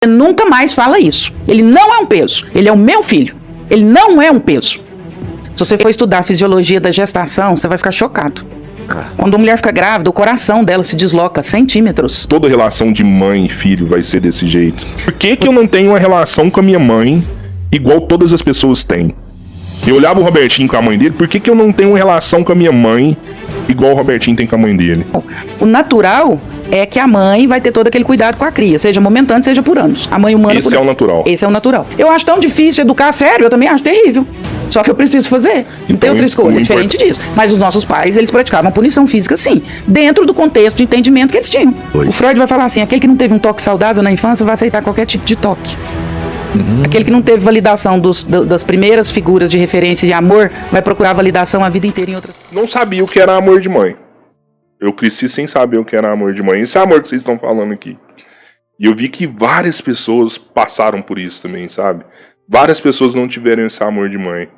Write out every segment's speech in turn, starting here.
Você nunca mais fala isso. Ele não é um peso. Ele é o meu filho. Ele não é um peso. Se você for estudar a fisiologia da gestação, você vai ficar chocado. Quando a mulher fica grávida, o coração dela se desloca centímetros. Toda relação de mãe e filho vai ser desse jeito. Por que eu não tenho uma relação com a minha mãe igual todas as pessoas têm? Eu olhava o Robertinho com a mãe dele, por que eu não tenho uma relação com a minha mãe igual o Robertinho tem com a mãe dele? O natural é que a mãe vai ter todo aquele cuidado com a cria, seja momentâneo, seja por anos. A mãe humana... Esse é o natural. Esse é o natural. Eu acho tão difícil educar sério, eu também acho terrível. Só que eu preciso fazer. Não tem outra escolha, diferente disso. Mas os nossos pais, eles praticavam punição física, sim, dentro do contexto de entendimento que eles tinham. O Freud vai falar assim, aquele que não teve um toque saudável na infância vai aceitar qualquer tipo de toque. Aquele que não teve validação das primeiras figuras de referência de amor vai procurar validação a vida inteira em outras. Não sabia o que era amor de mãe. Eu cresci sem saber o que era amor de mãe. Esse amor que vocês estão falando aqui. E eu vi que várias pessoas passaram por isso também, sabe? Várias pessoas não tiveram esse amor de mãe.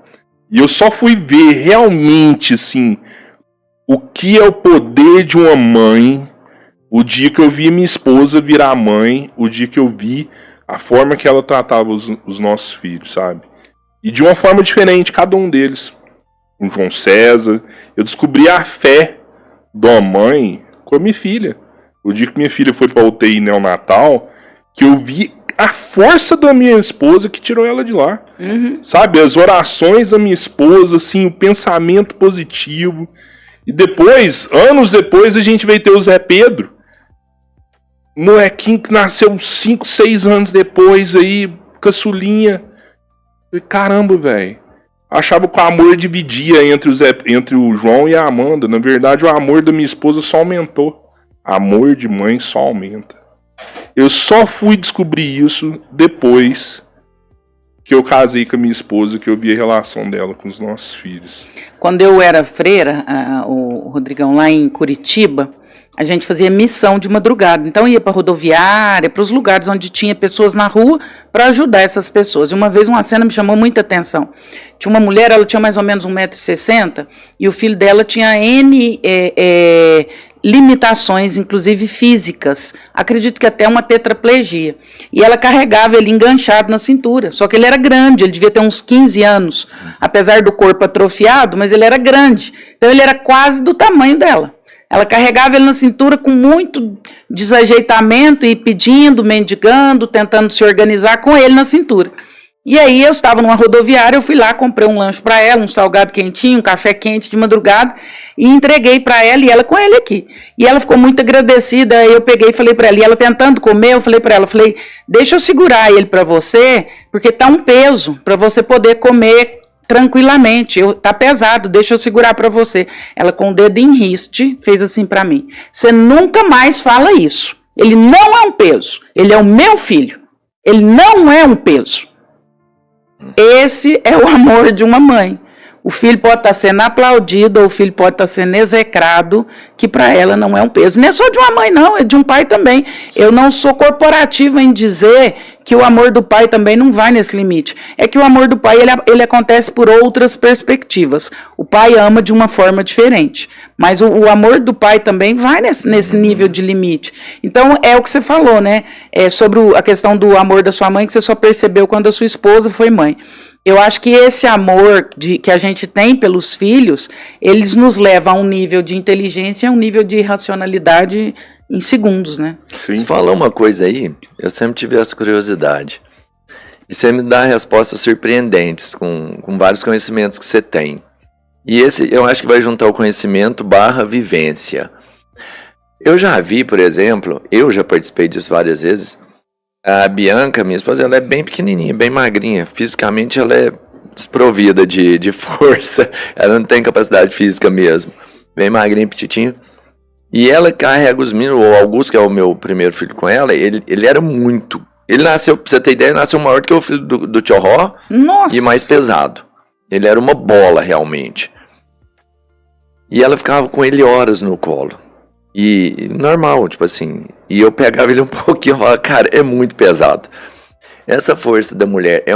E eu só fui ver realmente, assim, o que é o poder de uma mãe o dia que eu vi minha esposa virar mãe, o dia que eu vi a forma que ela tratava os nossos filhos, sabe? E de uma forma diferente, cada um deles. O João César. Eu descobri a fé da mãe com a minha filha. O dia que minha filha foi pra UTI neonatal, que eu vi a força da minha esposa que tirou ela de lá. Sabe? As orações da minha esposa, assim, o pensamento positivo. E depois, anos depois, a gente veio ter o Zé Pedro. Molequinho que nasceu 5, 6 anos depois aí, caçulinha. Caramba, velho. Achava que o amor dividia entre o João e a Amanda. Na verdade, o amor da minha esposa só aumentou. Amor de mãe só aumenta. Eu só fui descobrir isso depois que eu casei com a minha esposa, que eu vi a relação dela com os nossos filhos. Quando eu era freira, o Rodrigão, lá em Curitiba, a gente fazia missão de madrugada. Então ia para rodoviária, para os lugares onde tinha pessoas na rua, para ajudar essas pessoas. E uma vez uma cena me chamou muita atenção. Tinha uma mulher, ela tinha mais ou menos 1,60 m, e o filho dela tinha N limitações, inclusive físicas. Acredito que até uma tetraplegia. E ela carregava ele enganchado na cintura. Só que ele era grande, ele devia ter uns 15 anos. Apesar do corpo atrofiado, mas ele era grande. Então ele era quase do tamanho dela. Ela carregava ele na cintura com muito desajeitamento e pedindo, mendigando, tentando se organizar com ele na cintura. E aí eu estava numa rodoviária, eu fui lá, comprei um lanche para ela, um salgado quentinho, um café quente de madrugada e entreguei para ela e ela com ele aqui. E ela ficou muito agradecida, aí eu peguei e falei para ela, e ela tentando comer, eu falei para ela, deixa eu segurar ele para você, porque tá um peso para você poder comer tranquilamente, tá pesado, deixa eu segurar para você. Ela com o dedo em riste fez assim para mim, você nunca mais fala isso, ele não é um peso, ele é o meu filho, ele não é um peso. Esse é o amor de uma mãe. O filho pode estar sendo aplaudido, ou o filho pode estar sendo execrado, que para ela não é um peso. Não é só de uma mãe, não, é de um pai também. Eu não sou corporativa em dizer que o amor do pai também não vai nesse limite. É que o amor do pai, ele acontece por outras perspectivas. O pai ama de uma forma diferente, mas o amor do pai também vai nesse nível de limite. Então, é o que você falou, né? É sobre a questão do amor da sua mãe, que você só percebeu quando a sua esposa foi mãe. Eu acho que esse amor que a gente tem pelos filhos, eles nos levam a um nível de inteligência, a um nível de racionalidade em segundos, né? Sim. Você falou uma coisa aí, eu sempre tive essa curiosidade. E você me dá respostas surpreendentes, com vários conhecimentos que você tem. E esse eu acho que vai juntar o conhecimento / vivência. Eu já vi, por exemplo, eu já participei disso várias vezes. A Bianca, minha esposa, ela é bem pequenininha, bem magrinha. Fisicamente ela é desprovida de força. Ela não tem capacidade física mesmo. Bem magrinha, petitinho. E ela carrega os meninos. O Augusto, que é o meu primeiro filho com ela, ele era muito... Ele nasceu, pra você ter ideia, nasceu maior do que o filho do tio Ró. Nossa! E mais pesado. Ele era uma bola, realmente. E ela ficava com ele horas no colo. E normal, tipo assim. E eu pegava ele um pouquinho e falava, cara, é muito pesado. Essa força da mulher é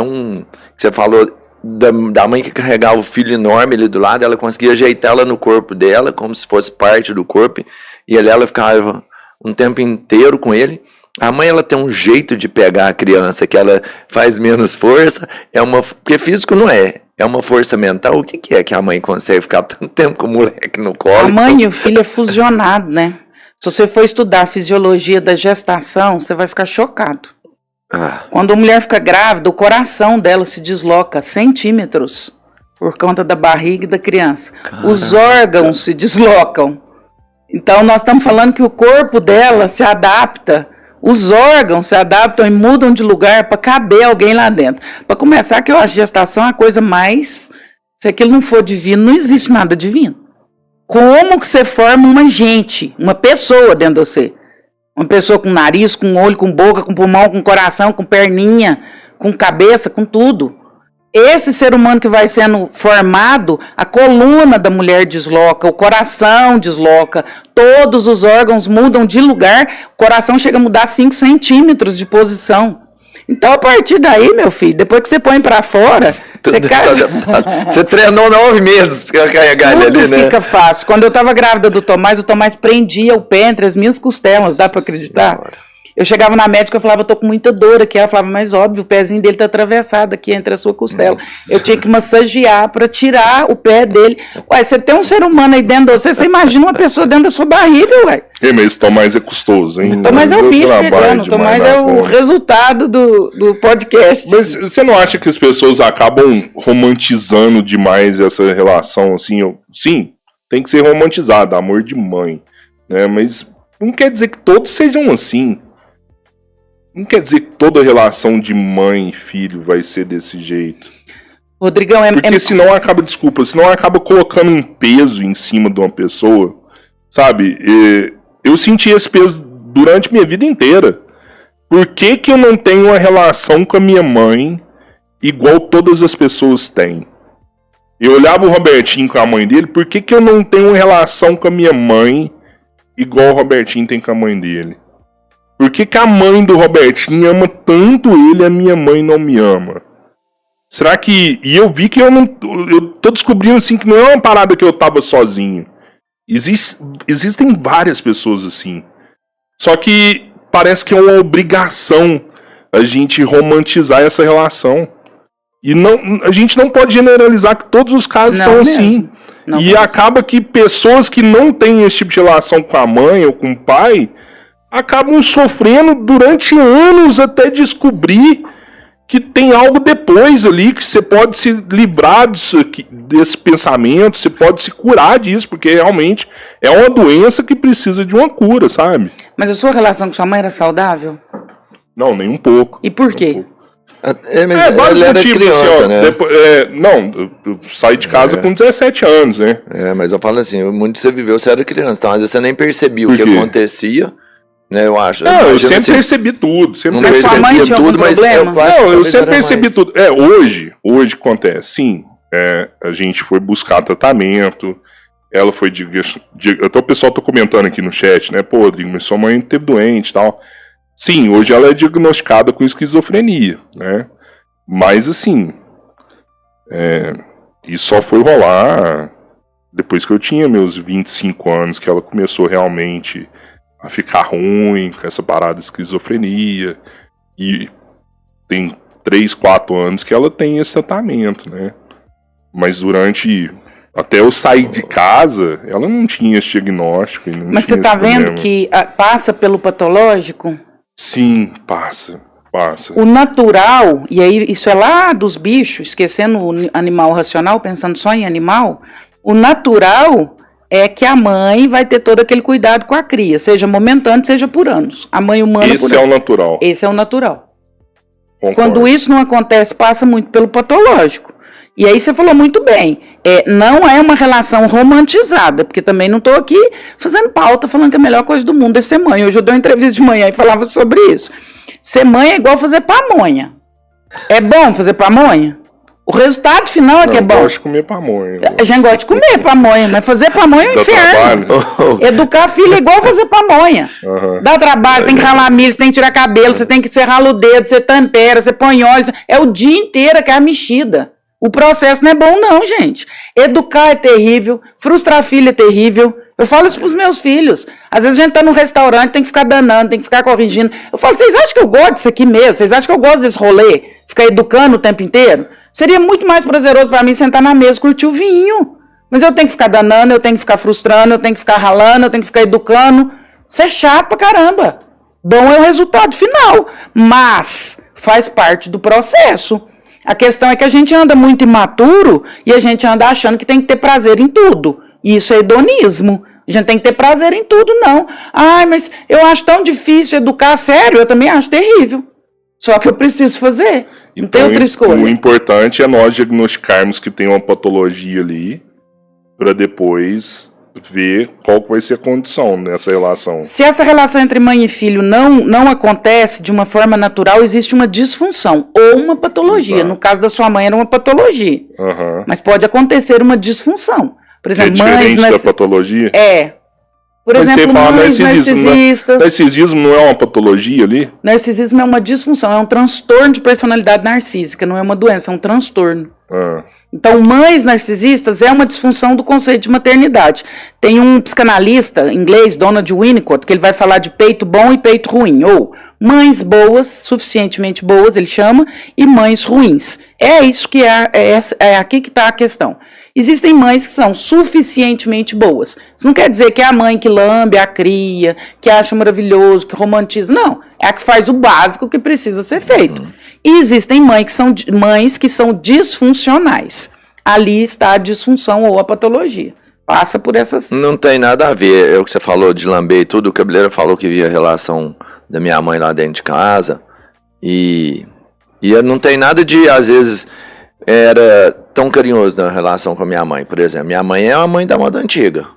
você falou da mãe que carregava o filho enorme ali do lado, ela conseguia ajeitar ela no corpo dela, como se fosse parte do corpo. E ela ficava um tempo inteiro com ele. A mãe, ela tem um jeito de pegar a criança que ela faz menos força, porque físico não é. É uma força mental. O que é que a mãe consegue ficar tanto tempo com o moleque no colo? A mãe e o filho é fusionado, né? Se você for estudar a fisiologia da gestação, você vai ficar chocado. Quando a mulher fica grávida, o coração dela se desloca centímetros por conta da barriga e da criança. Caramba. Os órgãos se deslocam. Então, nós estamos falando que o corpo dela se adapta, os órgãos se adaptam e mudam de lugar para caber alguém lá dentro. Para começar, que eu acho que gestação é a coisa mais... Se aquilo não for divino, não existe nada divino. Como que você forma uma gente, uma pessoa dentro de você? Uma pessoa com nariz, com olho, com boca, com pulmão, com coração, com perninha, com cabeça, com tudo. Esse ser humano que vai sendo formado, a coluna da mulher desloca, o coração desloca, todos os órgãos mudam de lugar, o coração chega a mudar 5 centímetros de posição. Então, a partir daí, meu filho, depois que você põe pra fora, você treinou 9 meses para carregar ele ali, né? Fica fácil. Quando eu estava grávida do Tomás, o Tomás prendia o pé entre as minhas costelas, dá para acreditar? Senhora. Eu chegava na médica e falava, eu tô com muita dor aqui. Ela falava, mas óbvio, o pezinho dele tá atravessado aqui entre a sua costela. Nossa. Eu tinha que massagear para tirar o pé dele. Ué, você tem um ser humano aí dentro de você, você imagina uma pessoa dentro da sua barriga, ué. Mas o Tomás é custoso, hein? O Tomás é o bicho pegando, o Tomás é o resultado do podcast. Mas você não acha que as pessoas acabam romantizando demais essa relação, assim? Sim, tem que ser romantizado, amor de mãe, né? Mas não quer dizer que todos sejam assim. Não quer dizer que toda relação de mãe e filho vai ser desse jeito. Rodrigão, porque senão acaba colocando um peso em cima de uma pessoa, sabe? Eu senti esse peso durante minha vida inteira. Por que eu não tenho uma relação com a minha mãe igual todas as pessoas têm? Eu olhava o Robertinho com a mãe dele, por que eu não tenho uma relação com a minha mãe igual o Robertinho tem com a mãe dele? Por que a mãe do Robertinho ama tanto ele e a minha mãe não me ama? Será que... E eu vi que eu tô descobrindo assim que não é uma parada que eu tava sozinho. Existem várias pessoas assim. Só que parece que é uma obrigação a gente romantizar essa relação. E a gente não pode generalizar que todos os casos são assim. E acaba que pessoas que não têm esse tipo de relação com a mãe ou com o pai acabam sofrendo durante anos até descobrir que tem algo depois ali, que você pode se livrar desse pensamento, você pode se curar disso, porque realmente é uma doença que precisa de uma cura, sabe? Mas a sua relação com sua mãe era saudável? Não, nem um pouco. E por quê? Vários motivos, assim, ó, né? Eu saí de casa com 17 anos, né? Mas eu falo assim, muito você viveu, você era criança, então às vezes você nem percebia o que acontecia. Né, eu acho. Não, eu sempre percebi tudo. Sempre mas sua mãe tinha algum problema? Eu sempre percebi tudo. Hoje acontece, sim. A gente foi buscar tratamento. Ela foi até o pessoal tá comentando aqui no chat, né? Pô, Rodrigo, mas sua mãe teve doente e tal. Sim, hoje ela é diagnosticada com esquizofrenia, né? Mas assim, isso só foi rolar depois que eu tinha meus 25 anos, que ela começou realmente a ficar ruim com essa parada de esquizofrenia. E tem 3, 4 anos que ela tem esse tratamento, né? Mas até eu sair de casa, ela não tinha esse diagnóstico. Mas você tá vendo que passa pelo patológico? Sim, passa. O natural, e aí isso é lá dos bichos, esquecendo o animal racional, pensando só em animal, o natural é que a mãe vai ter todo aquele cuidado com a cria, seja momentâneo, seja por anos. A mãe humana Esse é o natural. Esse é o natural. Concordo. Quando isso não acontece, passa muito pelo patológico. E aí você falou muito bem, não é uma relação romantizada, porque também não estou aqui fazendo pauta, falando que a melhor coisa do mundo é ser mãe. Hoje eu dei uma entrevista de manhã e falava sobre isso. Ser mãe é igual fazer pamonha. É bom fazer pamonha? O resultado final é que é bom. Eu gosto de comer pamonha. A gente gosta de comer pamonha, mas fazer pamonha é um inferno. Educar filho é igual fazer pamonha. Dá trabalho, tem que ralar milho, você tem que tirar cabelo, você tem que serrar o dedo, você tempera, você põe óleo. É o dia inteiro que é a mexida. O processo não é bom não, gente. Educar é terrível, frustrar filho é terrível. Eu falo isso pros meus filhos. Às vezes a gente tá num restaurante, tem que ficar danando, tem que ficar corrigindo. Eu falo, vocês acham que eu gosto disso aqui mesmo? Vocês acham que eu gosto desse rolê? Ficar educando o tempo inteiro? Seria muito mais prazeroso para mim sentar na mesa e curtir o vinho. Mas eu tenho que ficar danando, eu tenho que ficar frustrando, eu tenho que ficar ralando, eu tenho que ficar educando. Isso é chato pra caramba. Bom é o resultado final, mas faz parte do processo. A questão é que a gente anda muito imaturo e a gente anda achando que tem que ter prazer em tudo. E isso é hedonismo. A gente tem que ter prazer em tudo, não. Ai, mas eu acho tão difícil educar. Sério, eu também acho terrível. Só que eu preciso fazer. Não tem outra escolha. O importante é nós diagnosticarmos que tem uma patologia ali, para depois ver qual vai ser a condição nessa relação. Se essa relação entre mãe e filho não acontece de uma forma natural, existe uma disfunção ou uma patologia. Exato. No caso da sua mãe era uma patologia. Uhum. Mas pode acontecer uma disfunção. Por exemplo, é diferente da patologia? Por exemplo, mães narcisistas. Narcisismo não é uma patologia ali? Narcisismo é uma disfunção, é um transtorno de personalidade narcísica, não é uma doença, é um transtorno. Então, mães narcisistas é uma disfunção do conceito de maternidade. Tem um psicanalista inglês, Donald Winnicott, que ele vai falar de peito bom e peito ruim, ou mães boas, suficientemente boas, ele chama, e mães ruins. É isso que é aqui que está a questão. Existem mães que são suficientemente boas. Isso não quer dizer que é a mãe que lambe a cria, que acha maravilhoso, que romantiza. Não, é a que faz o básico que precisa ser feito. E existem mães que são disfuncionais. Ali está a disfunção ou a patologia. Passa por essas... Não tem nada a ver, é o que você falou de lamber e tudo. O Cabeleira falou que via a relação da minha mãe lá dentro de casa. E não tem nada de, às vezes... era tão carinhoso na relação com a minha mãe, por exemplo. Minha mãe é uma mãe da moda antiga.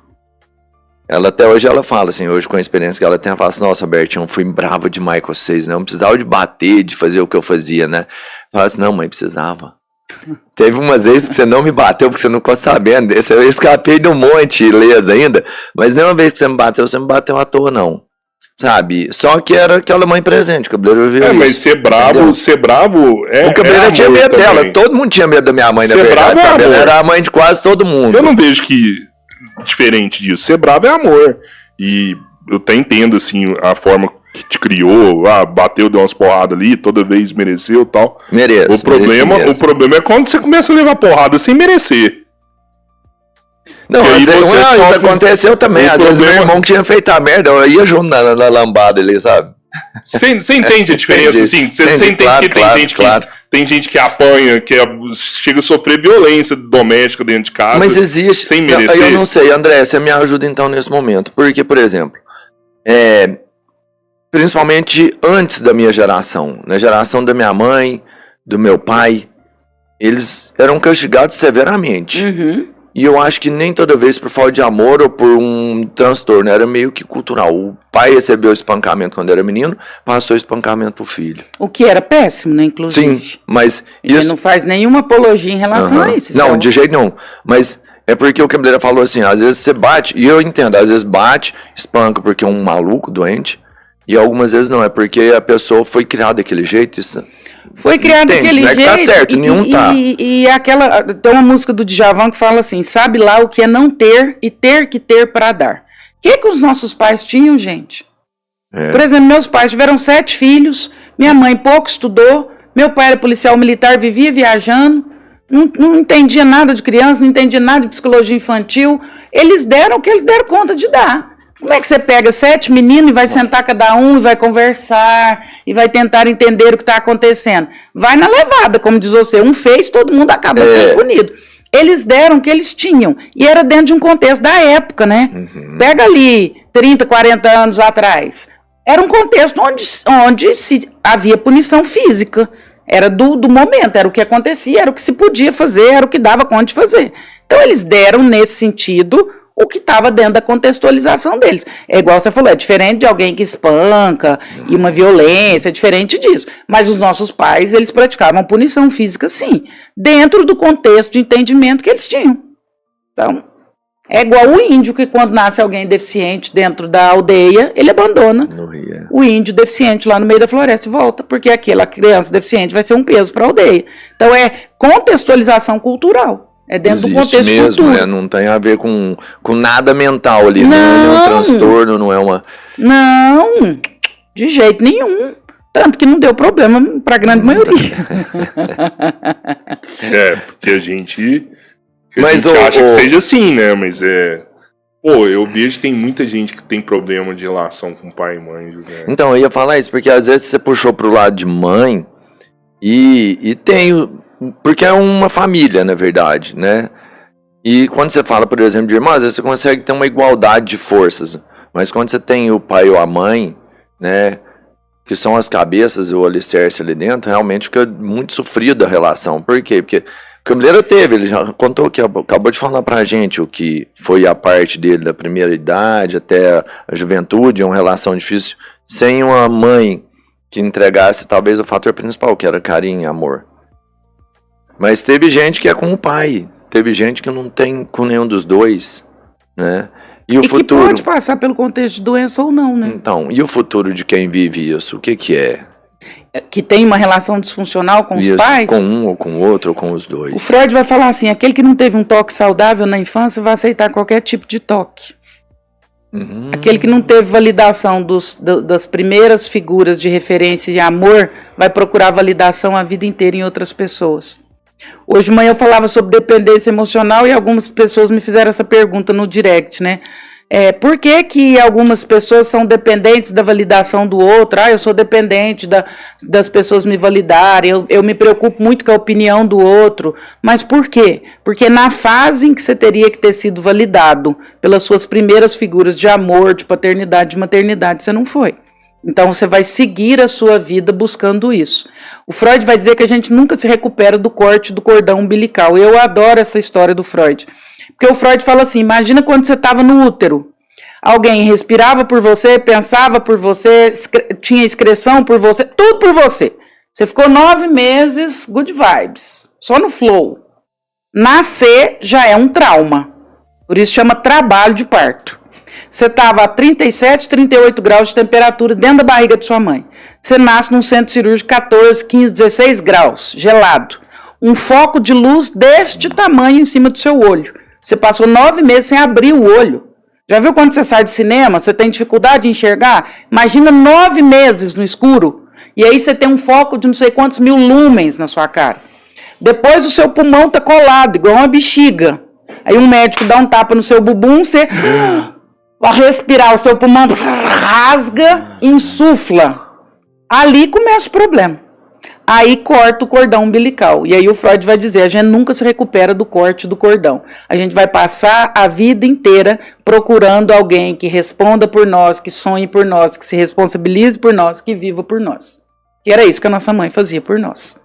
Ela até hoje ela fala assim, hoje com a experiência que ela tem, ela fala assim, nossa, Bertinho, eu fui brava demais com vocês, né? Não precisava de bater, de fazer o que eu fazia, né? Fala assim, não, mãe, precisava. Teve umas vezes que você não me bateu, porque você não ficou sabendo. Eu escapei de um monte de leis ainda, mas nenhuma vez que você me bateu à toa, não. Sabe? Só que era aquela mãe presente, o Cabeleiro viu mas ser bravo o Cabeleiro tinha medo dela, todo mundo tinha medo da minha mãe, na verdade, sabe? Ela era a mãe de quase todo mundo. Eu não vejo que diferente disso. Ser bravo é amor. E eu até entendo, assim, a forma que te criou, bateu, deu umas porradas ali, toda vez mereceu e tal. Merece. O problema é quando você começa a levar porrada sem merecer. Não, isso aconteceu também. Às vezes meu irmão que tinha feito a merda, eu ia junto na lambada ali, sabe? Você entende a diferença, assim? Você entende claro, que tem gente que apanha, que chega a sofrer violência doméstica dentro de casa. Mas existe. Sem merecer. Eu não sei, André, você me ajuda então nesse momento. Porque, por exemplo, principalmente antes da minha geração, na geração da minha mãe, do meu pai, eles eram castigados severamente. Uhum. E eu acho que nem toda vez por falta de amor ou por um transtorno, era meio que cultural. O pai recebeu espancamento quando era menino, passou espancamento pro filho. O que era péssimo, né, inclusive. Sim, mas isso... Ele não faz nenhuma apologia em relação a isso. Não, de jeito nenhum. Mas é porque o Cabeleira falou assim, às vezes você bate, e eu entendo, às vezes bate, espanca porque é um maluco doente, e algumas vezes não, é porque a pessoa foi criada daquele jeito, isso... Foi criado daquele jeito. Tá certo, nenhum tá. E aquela. Tem uma música do Djavan que fala assim: sabe lá o que é não ter e ter que ter para dar. O que os nossos pais tinham, gente? Por exemplo, meus pais tiveram 7 filhos, minha mãe pouco estudou, meu pai era policial militar, vivia viajando, não entendia nada de criança, não entendia nada de psicologia infantil. Eles deram o que eles deram conta de dar. Como é que você pega 7 meninos e vai sentar cada um e vai conversar e vai tentar entender o que está acontecendo? Vai na levada, como diz você. Um fez, todo mundo acaba sendo punido. Eles deram o que eles tinham. E era dentro de um contexto da época, né? Uhum. Pega ali 30, 40 anos atrás. Era um contexto onde havia punição física. Era do momento, era o que acontecia, era o que se podia fazer, era o que dava conta de fazer. Então eles deram, nesse sentido, o que estava dentro da contextualização deles. É igual você falou, é diferente de alguém que espanca e uma violência, é diferente disso. Mas os nossos pais, eles praticavam punição física, sim, dentro do contexto de entendimento que eles tinham. Então, É igual o índio, que quando nasce alguém deficiente dentro da aldeia, ele abandona o índio deficiente lá no meio da floresta e volta, porque aquela criança deficiente vai ser um peso para a aldeia. Então é contextualização cultural. É dentro do contexto mesmo, cultura. Né? Não tem a ver com nada mental ali, não é um transtorno, não é uma... Não, de jeito nenhum. Tanto que não deu problema para a grande maioria. Porque a gente acha que seja assim, né? Mas eu vejo que tem muita gente que tem problema de relação com pai e mãe. Né? Então, eu ia falar isso, porque às vezes você puxou pro lado de mãe e tem... Porque é uma família, na verdade, né? E quando você fala, por exemplo, de irmão, às vezes você consegue ter uma igualdade de forças. Mas quando você tem o pai ou a mãe, né? Que são as cabeças, o alicerce ali dentro, realmente fica muito sofrido a relação. Por quê? Porque o Cameleira teve, ele já contou que acabou de falar pra gente o que foi a parte dele da primeira idade até a juventude, é uma relação difícil, sem uma mãe que entregasse talvez o fator principal, que era carinho e amor. Mas teve gente que é com o pai, teve gente que não tem com nenhum dos dois, né? E o futuro... que pode passar pelo contexto de doença ou não, né? Então, e o futuro de quem vive isso? O que é? Que tem uma relação disfuncional com isso, os pais? Com um, ou com o outro, ou com os dois. O Freud vai falar assim, aquele que não teve um toque saudável na infância vai aceitar qualquer tipo de toque. Aquele que não teve validação das primeiras figuras de referência e amor vai procurar validação a vida inteira em outras pessoas. Hoje de manhã eu falava sobre dependência emocional e algumas pessoas me fizeram essa pergunta no direct, né? Por que algumas pessoas são dependentes da validação do outro? Eu sou dependente das pessoas me validarem, eu me preocupo muito com a opinião do outro. Mas por quê? Porque na fase em que você teria que ter sido validado pelas suas primeiras figuras de amor, de paternidade, de maternidade, você não foi. Então você vai seguir a sua vida buscando isso. O Freud vai dizer que a gente nunca se recupera do corte do cordão umbilical. Eu adoro essa história do Freud. Porque o Freud fala assim, imagina quando você estava no útero. Alguém respirava por você, pensava por você, tinha excreção por você, tudo por você. Você ficou 9 meses, good vibes, só no flow. Nascer já é um trauma. Por isso chama trabalho de parto. Você estava a 37, 38 graus de temperatura dentro da barriga de sua mãe. Você nasce num centro cirúrgico 14, 15, 16 graus, gelado. Um foco de luz deste tamanho em cima do seu olho. Você passou 9 meses sem abrir o olho. Já viu quando você sai do cinema, você tem dificuldade de enxergar? Imagina 9 meses no escuro. E aí você tem um foco de não sei quantos mil lumens na sua cara. Depois o seu pulmão tá colado, igual uma bexiga. Aí um médico dá um tapa no seu bumbum, você... Para respirar, o seu pulmão rasga, insufla. Ali começa o problema. Aí corta o cordão umbilical. E aí o Freud vai dizer, a gente nunca se recupera do corte do cordão. A gente vai passar a vida inteira procurando alguém que responda por nós, que sonhe por nós, que se responsabilize por nós, que viva por nós. Que era isso que a nossa mãe fazia por nós.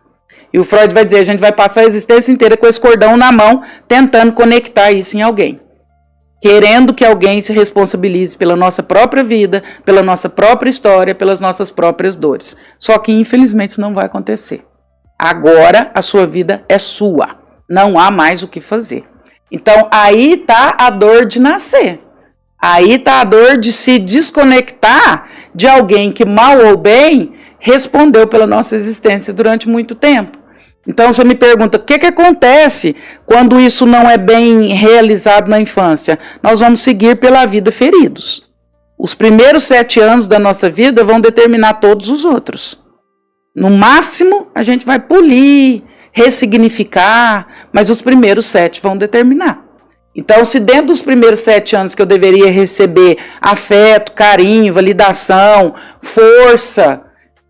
E o Freud vai dizer, a gente vai passar a existência inteira com esse cordão na mão, tentando conectar isso em alguém. Querendo que alguém se responsabilize pela nossa própria vida, pela nossa própria história, pelas nossas próprias dores. Só que, infelizmente, isso não vai acontecer. Agora, a sua vida é sua. Não há mais o que fazer. Então, aí está a dor de nascer. Aí está a dor de se desconectar de alguém que, mal ou bem, respondeu pela nossa existência durante muito tempo. Então você me pergunta, o que acontece quando isso não é bem realizado na infância? Nós vamos seguir pela vida feridos. Os primeiros 7 anos da nossa vida vão determinar todos os outros. No máximo, a gente vai polir, ressignificar, mas os primeiros 7 vão determinar. Então, se dentro dos primeiros 7 anos que eu deveria receber afeto, carinho, validação, força,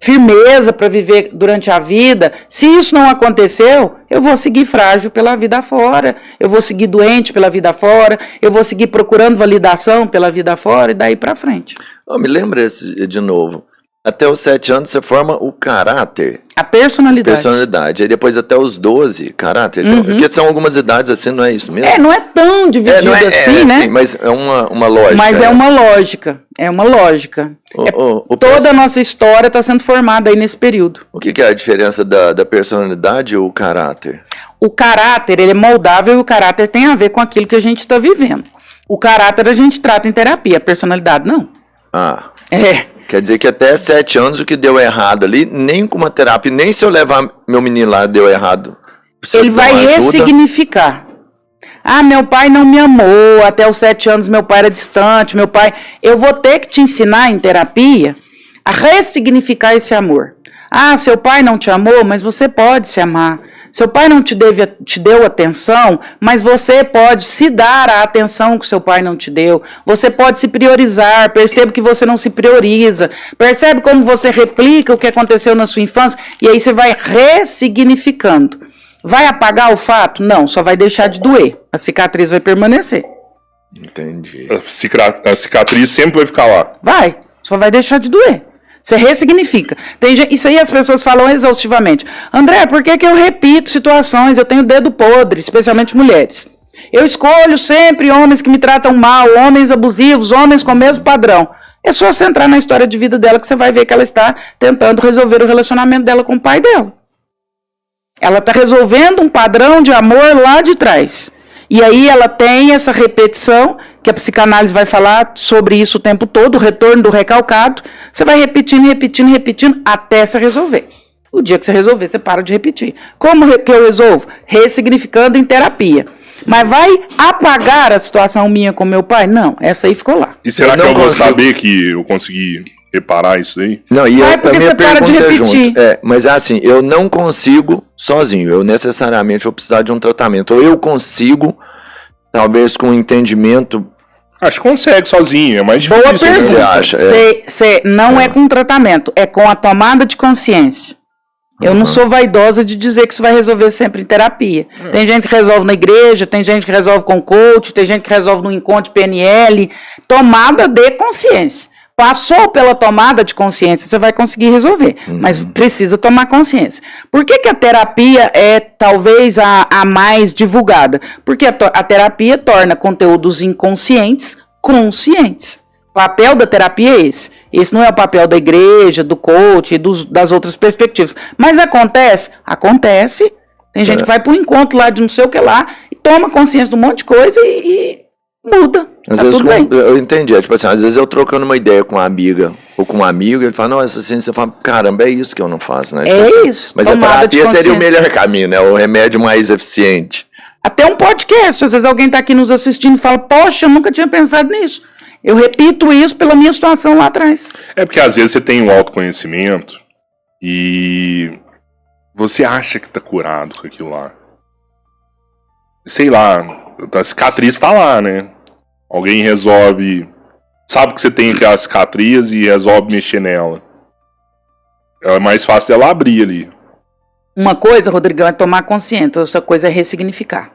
firmeza para viver durante a vida, se isso não aconteceu, eu vou seguir frágil pela vida fora, eu vou seguir doente pela vida fora, eu vou seguir procurando validação pela vida fora e daí para frente. Me lembra de novo, até os 7 anos você forma o caráter. A personalidade. Aí depois até os 12, caráter. Então, porque são algumas idades assim, não é isso mesmo? Não é tão dividido assim, né? Sim, mas é uma lógica. Mas é uma lógica, toda a nossa história está sendo formada aí nesse período. O que é a diferença da personalidade e o caráter? O caráter, ele é moldável e o caráter tem a ver com aquilo que a gente está vivendo. O caráter a gente trata em terapia, a personalidade não. Ah. É. Quer dizer que até 7 anos o que deu errado ali, nem com uma terapia, nem se eu levar meu menino lá deu errado. Ele vai ressignificar. Ah, meu pai não me amou, até os 7 anos meu pai era distante, meu pai... Eu vou ter que te ensinar em terapia a ressignificar esse amor. Ah, seu pai não te amou, mas você pode se amar. Seu pai não te deu atenção, mas você pode se dar a atenção que seu pai não te deu. Você pode se priorizar, percebe que você não se prioriza. Percebe como você replica o que aconteceu na sua infância, e aí você vai ressignificando. Vai apagar o fato? Não, só vai deixar de doer. A cicatriz vai permanecer. Entendi. A cicatriz sempre vai ficar lá. Vai, só vai deixar de doer. Você ressignifica. Isso aí as pessoas falam exaustivamente. André, por que eu repito situações? Eu tenho dedo podre, especialmente mulheres. Eu escolho sempre homens que me tratam mal, homens abusivos, homens com o mesmo padrão. É só você entrar na história de vida dela que você vai ver que ela está tentando resolver o relacionamento dela com o pai dela. Ela está resolvendo um padrão de amor lá de trás. E aí ela tem essa repetição, que a psicanálise vai falar sobre isso o tempo todo, o retorno do recalcado. Você vai repetindo, repetindo, repetindo, até você resolver. O dia que você resolver, você para de repetir. Como que eu resolvo? Ressignificando em terapia. Mas vai apagar a situação minha com meu pai? Não, essa aí ficou lá. E será que eu vou saber que eu consegui reparar isso aí? Não, e vai, porque você para de repetir. Junto. Mas é assim, eu não consigo sozinho, eu necessariamente vou precisar de um tratamento. Ou eu consigo, talvez com entendimento... Acho que consegue sozinho, é mais difícil. Boa pergunta. Você acha? Não é com tratamento, é com a tomada de consciência. Eu não sou vaidosa de dizer que isso vai resolver sempre em terapia. Tem gente que resolve na igreja, tem gente que resolve com coach, tem gente que resolve no encontro de PNL. Tomada de consciência. Passou pela tomada de consciência, você vai conseguir resolver. Mas precisa tomar consciência. Por que a terapia é talvez a mais divulgada? Porque a terapia torna conteúdos inconscientes conscientes. O papel da terapia é esse. Esse não é o papel da igreja, do coach, das outras perspectivas. Mas acontece? Acontece. Tem gente que vai para um encontro lá de não sei o que lá e toma consciência de um monte de coisa e muda. Às tá vezes tudo bem. Eu entendi. Tipo assim, às vezes eu trocando uma ideia com uma amiga ou com um amigo, ele fala, nossa, assim, você fala, caramba, é isso que eu não faço, né? É Tipo, isso. Mas a terapia seria o melhor caminho, né? O remédio mais eficiente. Até um podcast. Às vezes alguém está aqui nos assistindo e fala, poxa, eu nunca tinha pensado nisso. Eu repito isso pela minha situação lá atrás. É porque às vezes você tem um autoconhecimento e você acha que tá curado com aquilo lá. Sei lá, a cicatriz tá lá, né? Alguém resolve... Sabe que você tem aquela cicatriz e resolve mexer nela. É mais fácil dela abrir ali. Uma coisa, Rodrigão, é tomar consciência. Outra coisa é ressignificar.